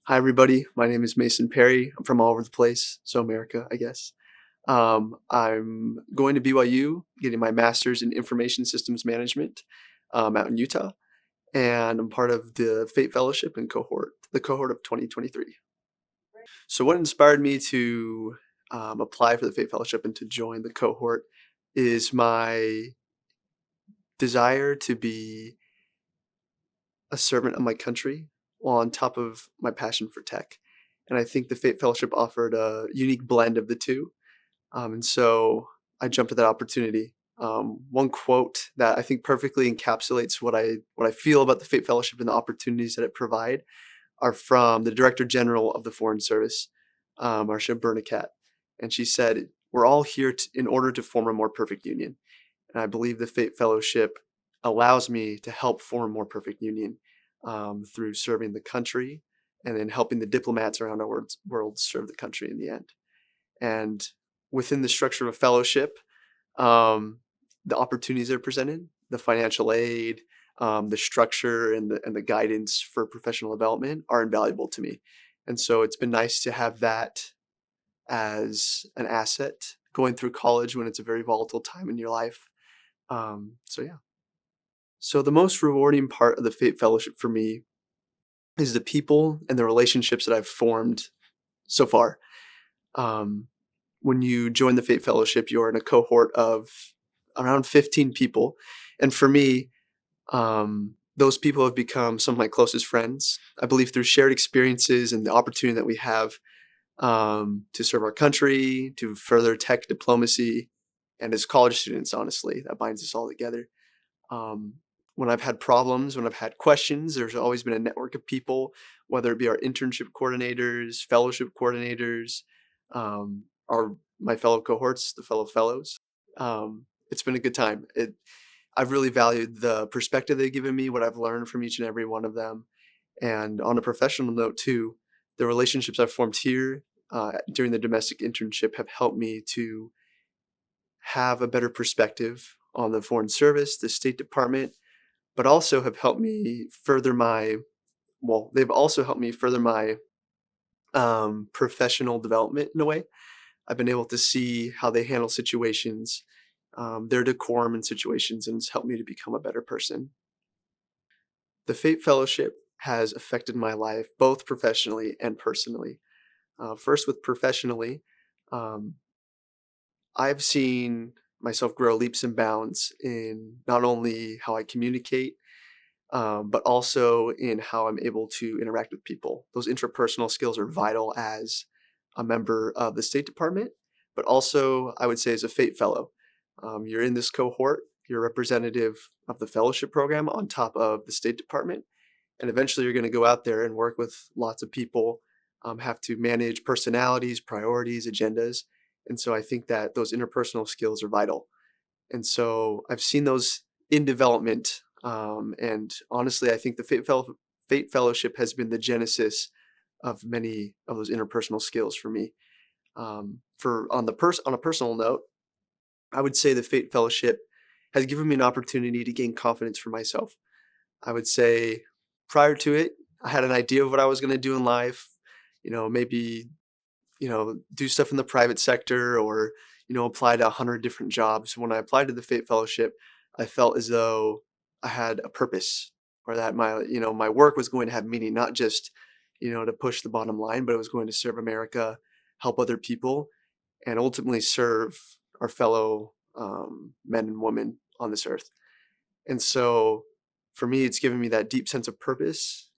Hi, everybody. My name is Mason Perry. I'm from all over the place, so America, I guess. I'm going to BYU, getting my master's in information systems management out in Utah, and I'm part of the FAIT Fellowship and cohort, the cohort of 2023. So, what inspired me to apply for the FAIT Fellowship and to join the cohort is my desire to be a servant of my country while on top of my passion for tech. And I think the FAIT Fellowship offered a unique blend of the two. And so I jumped at that opportunity. One quote that I think perfectly encapsulates what I feel about the FAIT Fellowship and the opportunities that it provide are from the Director General of the Foreign Service, Marcia Bernicat. And she said, "We're all here in order to form a more perfect union." And I believe the FAIT Fellowship allows me to help form a more perfect union through serving the country and then helping the diplomats around our world serve the country in the end. And within the structure of a fellowship, the opportunities that are presented, the financial aid, the structure, and the guidance for professional development are invaluable to me. And so it's been nice to have that as an asset going through college when it's a very volatile time in your life. So yeah. So the most rewarding part of the FAIT Fellowship for me is the people and the relationships that I've formed so far. Um, when you join the FAIT Fellowship, you're in a cohort of around 15 people. And for me, those people have become some of my closest friends. I believe through shared experiences and the opportunity that we have to serve our country, to further tech diplomacy, and as college students, honestly, that binds us all together. Um, when I've had problems, when I've had questions, there's always been a network of people, whether it be our internship coordinators, fellowship coordinators, our my fellow cohorts, the fellow fellows. It's been a good time. I've really valued the perspective they've given me, what I've learned from each and every one of them, and on a professional note too, the relationships I've formed here during the domestic internship have helped me to have a better perspective on the Foreign Service, the State Department, but also have helped me further they've also helped me further my professional development in a way. I've been able to see how they handle situations, their decorum in situations, and it's helped me to become a better person. The FAIT Fellowship has affected my life both professionally and personally. First, with professionally, um, I've seen myself grow leaps and bounds in not only how I communicate, but also in how I'm able to interact with people. Those interpersonal skills are vital as a member of the State Department, but also I would say as a FAIT Fellow. You're in this cohort, you're a representative of the fellowship program on top of the State Department, and eventually you're going to go out there and work with lots of people, have to manage personalities, priorities, agendas. And so I think that those interpersonal skills are vital. And so I've seen those in development. And honestly, I think the FAIT Fellowship has been the genesis of many of those interpersonal skills for me. On a personal note, I would say the FAIT Fellowship has given me an opportunity to gain confidence for myself. I would say prior to it, I had an idea of what I was going to do in life. Maybe do stuff in the private sector or, apply to 100 different jobs. When I applied to the FAIT Fellowship, I felt as though I had a purpose or that my work was going to have meaning, not just, to push the bottom line, but it was going to serve America, help other people, and ultimately serve our fellow men and women on this earth. And so for me, it's given me that deep sense of purpose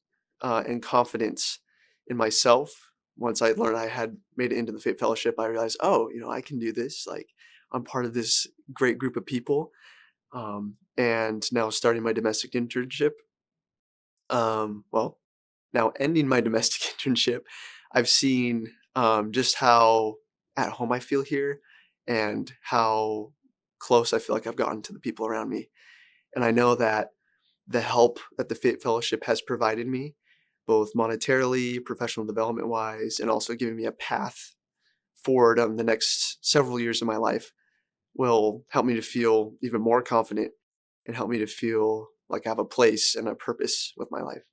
and confidence in myself. Once I learned I had made it into the FAIT Fellowship, I realized, oh, I can do this. Like, I'm part of this great group of people. And now starting my domestic internship, well, now ending my domestic internship, I've seen just how at home I feel here and how close I feel like I've gotten to the people around me. And I know that the help that the FAIT Fellowship has provided me, both monetarily, professional development wise, and also giving me a path forward on the next several years of my life, will help me to feel even more confident and help me to feel like I have a place and a purpose with my life.